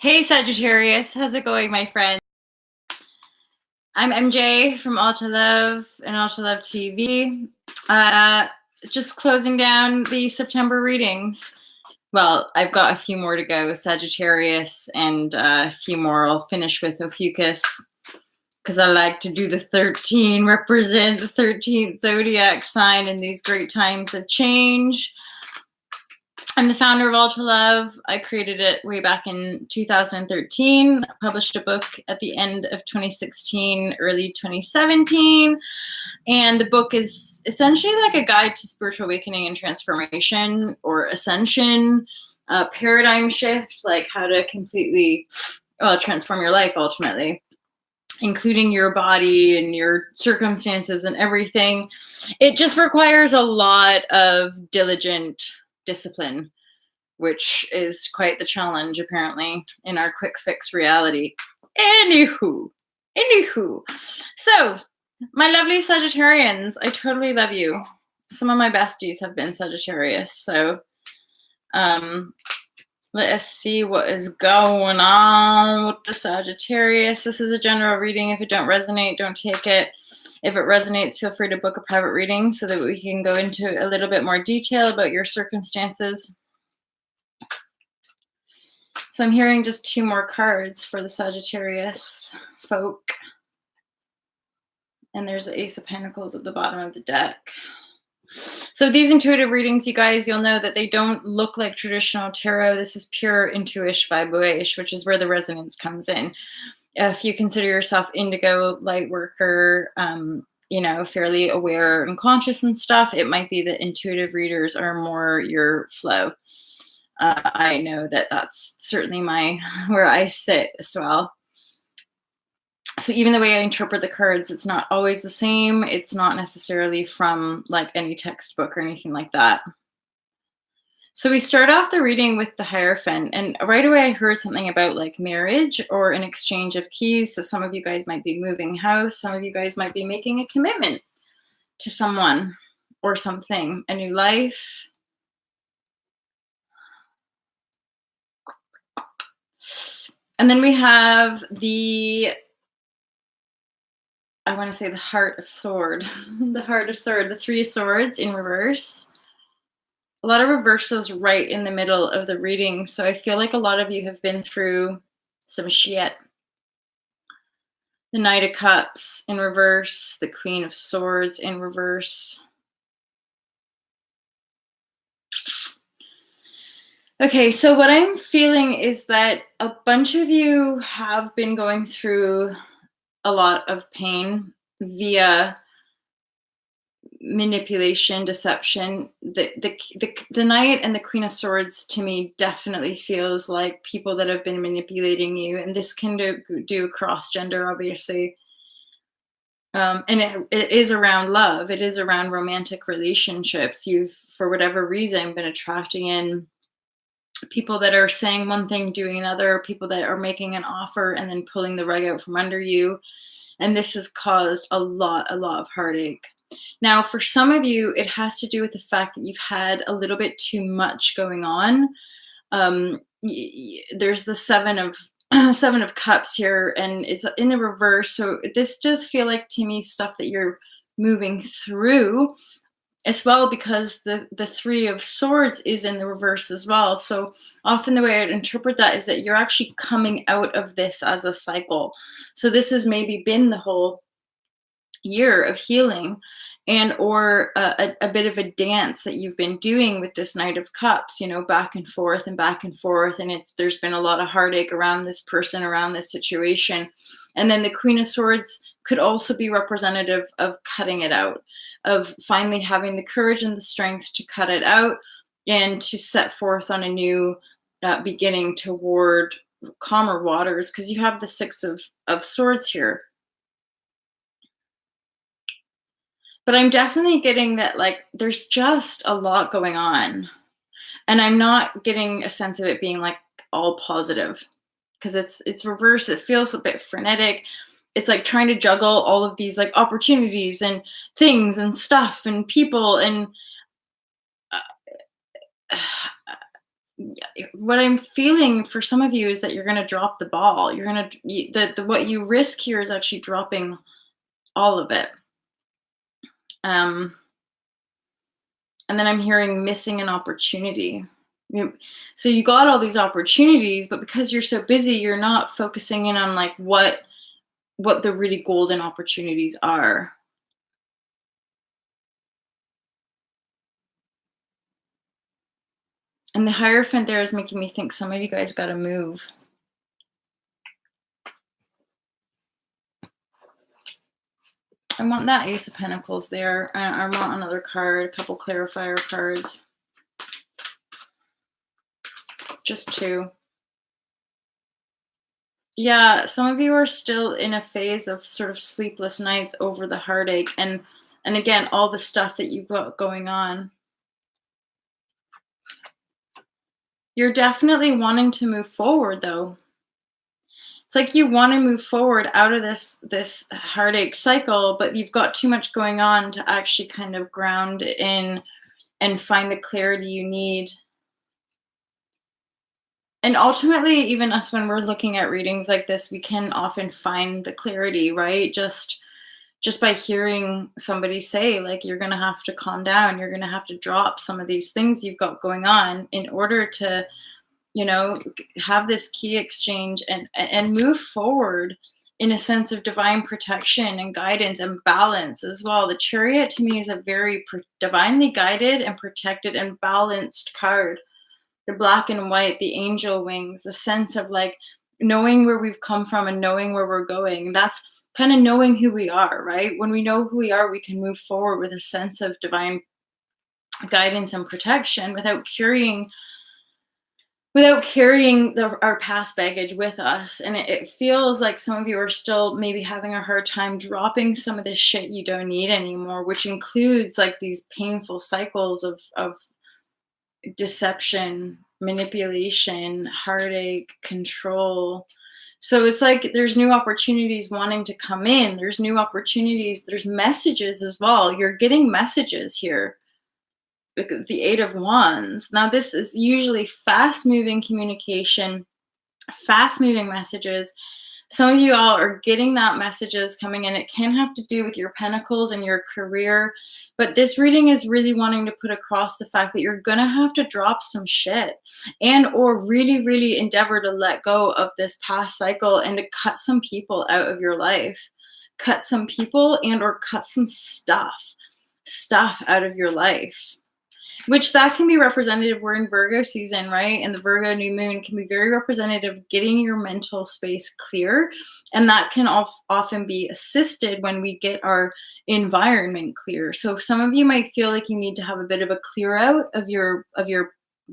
Hey Sagittarius, how's it going, my friend? I'm MJ from All to Love and All to Love TV. Uh, just closing down the September readings. Well, I've got a few more to go, Sagittarius, and a few more I'll finish with Ophiuchus, because I like to do the 13, represent the 13th zodiac sign in these great times of change. I'm the founder of All to Love. I created it way back in 2013, published a book at the end of 2016, early 2017. And the book is essentially like a guide to spiritual awakening and transformation or ascension, paradigm shift, like how to completely transform your life ultimately, including your body and your circumstances and everything. It just requires a lot of diligent discipline, which is quite the challenge apparently in our quick fix reality. Anywho, so my lovely Sagittarians, I totally love you. Some of my besties have been Sagittarius, so let us see what is going on with the Sagittarius. This is a general reading. If it don't resonate, don't take it. If it resonates, feel free to book a private reading so that we can go into a little bit more detail about your circumstances. So I'm hearing just two more cards for the Sagittarius folk. And there's the Ace of Pentacles at the bottom of the deck. So these intuitive readings, you guys, you'll know that they don't look like traditional tarot. This is pure intuition, vibrashe, which is where the resonance comes in. If you consider yourself indigo, light worker, fairly aware and conscious and stuff, it might be that intuitive readers are more your flow. I know that that's certainly where I sit as well. So even the way I interpret the cards, it's not always the same. It's not necessarily from like any textbook or anything like that. So we start off the reading with the Hierophant, and right away I heard something about like marriage or an exchange of keys. So some of you guys might be moving house. Some of you guys might be making a commitment to someone or something, a new life. And then we have the Heart of Sword. The Heart of Sword, the Three of Swords in reverse. A lot of reversals right in the middle of the reading. So I feel like a lot of you have been through some shit. The Knight of Cups in reverse. The Queen of Swords in reverse. Okay, so what I'm feeling is that a bunch of you have been going through a lot of pain via manipulation, deception. The Knight and the Queen of Swords to me definitely feels like people that have been manipulating you, and this can do cross gender, obviously. And it is around love. It is around romantic relationships. You've, for whatever reason, been attracting in people that are saying one thing, doing another, people that are making an offer and then pulling the rug out from under you. And this has caused a lot of heartache. Now, for some of you, it has to do with the fact that you've had a little bit too much going on. There's the Seven of Cups here, and it's in the reverse. So this does feel like to me stuff that you're moving through as well, because the Three of Swords is in the reverse as well. So often the way I'd interpret that is that you're actually coming out of this as a cycle. So this has maybe been the whole year of healing, and or a bit of a dance that you've been doing with this Knight of Cups, back and forth and back and forth, and there's been a lot of heartache around this person, around this situation. And then the Queen of Swords could also be representative of cutting it out, of finally having the courage and the strength to cut it out and to set forth on a new beginning toward calmer waters, because you have the Six of Swords here. But I'm definitely getting that, like, there's just a lot going on. And I'm not getting a sense of it being like all positive, because it's reverse. It feels a bit frenetic. It's like trying to juggle all of these like opportunities and things and stuff and people, and what I'm feeling for some of you is that you're going to drop the ball. You're going to, what you risk here is actually dropping all of it. Um, and then I'm hearing missing an opportunity. So you got all these opportunities, but because you're so busy, you're not focusing in on like what the really golden opportunities are. And the Hierophant there is making me think some of you guys got to move. I want that Ace of Pentacles there. I want another card, a couple clarifier cards. Just two. Yeah, some of you are still in a phase of sort of sleepless nights over the heartache and again, all the stuff that you've got going on. You're definitely wanting to move forward though. It's like you want to move forward out of this heartache cycle, but you've got too much going on to actually kind of ground in and find the clarity you need. And ultimately, even us, when we're looking at readings like this, we can often find the clarity, right? Just by hearing somebody say, like, you're going to have to calm down, you're going to have to drop some of these things you've got going on in order to, have this key exchange and move forward in a sense of divine protection and guidance and balance as well. The Chariot to me is a very divinely guided and protected and balanced card. The black and white, the angel wings, the sense of like knowing where we've come from and knowing where we're going. That's kind of knowing who we are, right? When we know who we are, we can move forward with a sense of divine guidance and protection without carrying our past baggage with us. And it feels like some of you are still maybe having a hard time dropping some of this shit you don't need anymore, which includes like these painful cycles of deception, manipulation, heartache, control. So it's like there's new opportunities wanting to come in. There's new opportunities. There's messages as well. You're getting messages here. The Eight of Wands. Now, this is usually fast-moving communication, fast-moving messages. Some of you all are getting that messages coming in. It can have to do with your pentacles and your career, but this reading is really wanting to put across the fact that you're gonna have to drop some shit and or really, really endeavor to let go of this past cycle and to cut some people out of your life. Cut some people and or cut some stuff out of your life. Which that can be representative. We're in Virgo season, right? And the Virgo new moon can be very representative of getting your mental space clear. And that can often be assisted when we get our environment clear. So some of you might feel like you need to have a bit of a clear out of your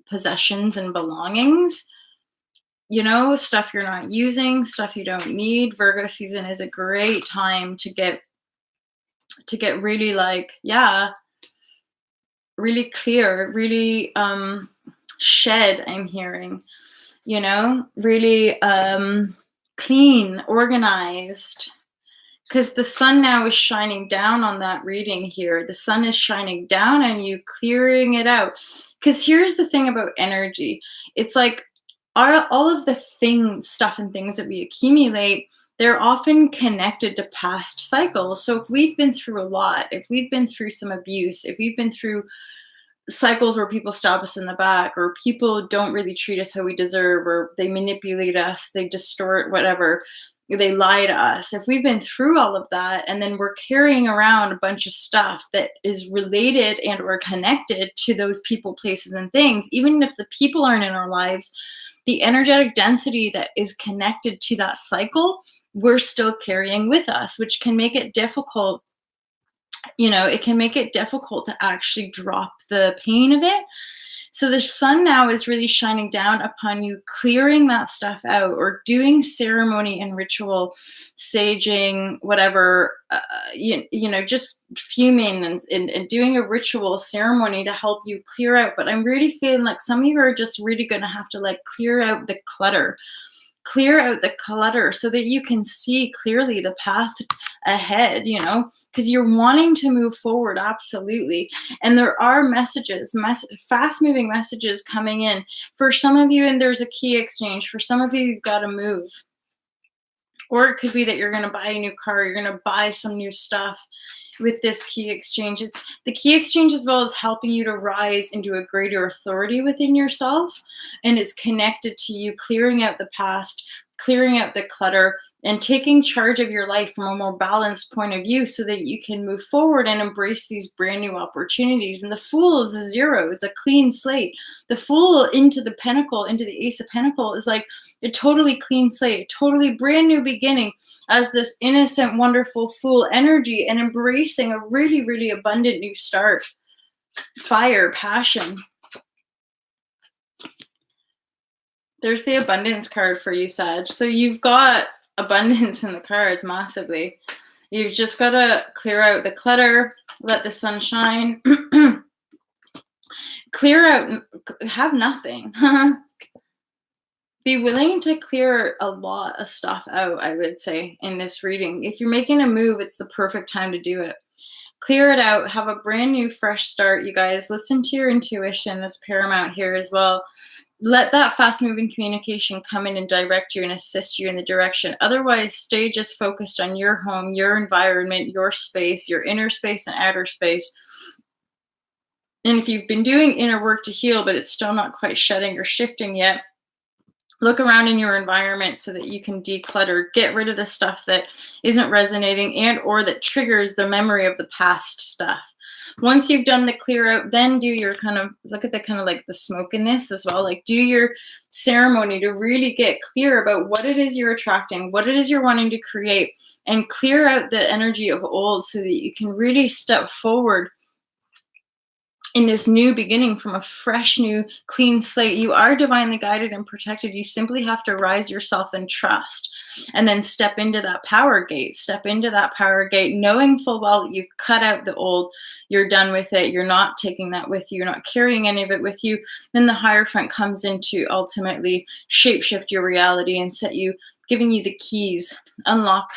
possessions and belongings. Stuff you're not using, stuff you don't need. Virgo season is a great time to get really like, yeah, really clear, really shed, I'm hearing, really clean, organized. Because the sun now is shining down on that reading here. The sun is shining down on you, clearing it out. Because here's the thing about energy. It's like all of the stuff and things that we accumulate, they're often connected to past cycles. So if we've been through a lot, if we've been through some abuse, if we've been through cycles where people stab us in the back, or people don't really treat us how we deserve, or they manipulate us, they distort, whatever, they lie to us. If we've been through all of that and then we're carrying around a bunch of stuff that is related and or connected to those people, places, and things, even if the people aren't in our lives, the energetic density that is connected to that cycle, we're still carrying with us, which can make it difficult. It can make it difficult to actually drop the pain of it. So the sun now is really shining down upon you, clearing that stuff out, or doing ceremony and ritual, saging, whatever, just fuming and doing a ritual ceremony to help you clear out. But I'm really feeling like some of you are just really going to have to like clear out the clutter. clear out the clutter so that you can see clearly the path ahead, you know, because you're wanting to move forward, absolutely. And there are messages, fast moving messages coming in for some of you, and there's a key exchange. For some of you, you've got to move. Or it could be that you're going to buy a new car, you're going to buy some new stuff with this key exchange. It's the key exchange as well as helping you to rise into a greater authority within yourself. And it's connected to you clearing out the past, clearing out the clutter, and taking charge of your life from a more balanced point of view so that you can move forward and embrace these brand new opportunities. And the Fool is a 0. It's a clean slate. The Fool into the Pentacle, into the Ace of Pentacle, is like a totally clean slate, totally brand new beginning as this innocent, wonderful Fool energy, and embracing a really, really abundant new start. Fire, passion. There's the abundance card for you, Sag. So you've got abundance in the cards massively. You've just got to clear out the clutter, let the sun shine. Clear out, have nothing. Be willing to clear a lot of stuff out, I would say, in this reading. If you're making a move, it's the perfect time to do it. Clear it out. Have a brand new, fresh start, you guys. Listen to your intuition. That's paramount here as well. Let that fast-moving communication come in and direct you and assist you in the direction. Otherwise, stay just focused on your home, your environment, your space, your inner space and outer space. And if you've been doing inner work to heal, but it's still not quite shedding or shifting yet, look around in your environment so that you can declutter, get rid of the stuff that isn't resonating and or that triggers the memory of the past stuff. Once you've done the clear out, then do your kind of, look at the kind of like the smoke in this as well, like do your ceremony to really get clear about what it is you're attracting, what it is you're wanting to create, and clear out the energy of old so that you can really step forward in this new beginning from a fresh, new, clean slate. You are divinely guided and protected. You simply have to rise yourself in trust and then step into that power gate. Step into that power gate, knowing full well that you've cut out the old, you're done with it, you're not taking that with you, you're not carrying any of it with you. Then the Hierophant comes in to ultimately shapeshift your reality and set you, giving you the keys, unlock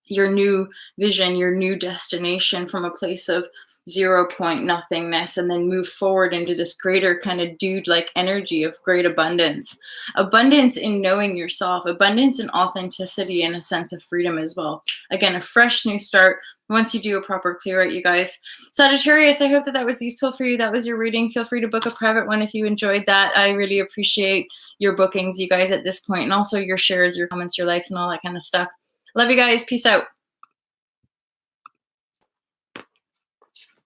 your new vision, your new destination from a place of 0 point nothingness, and then move forward into this greater kind of dude-like energy of great abundance. Abundance in knowing yourself, abundance in authenticity, and a sense of freedom as well. Again, a fresh new start once you do a proper clear out, you guys. Sagittarius, I hope that was useful for you. That was your reading. Feel free to book a private one if you enjoyed that. I really appreciate your bookings, you guys, at this point, and also your shares, your comments, your likes, and all that kind of stuff. Love you guys. Peace out.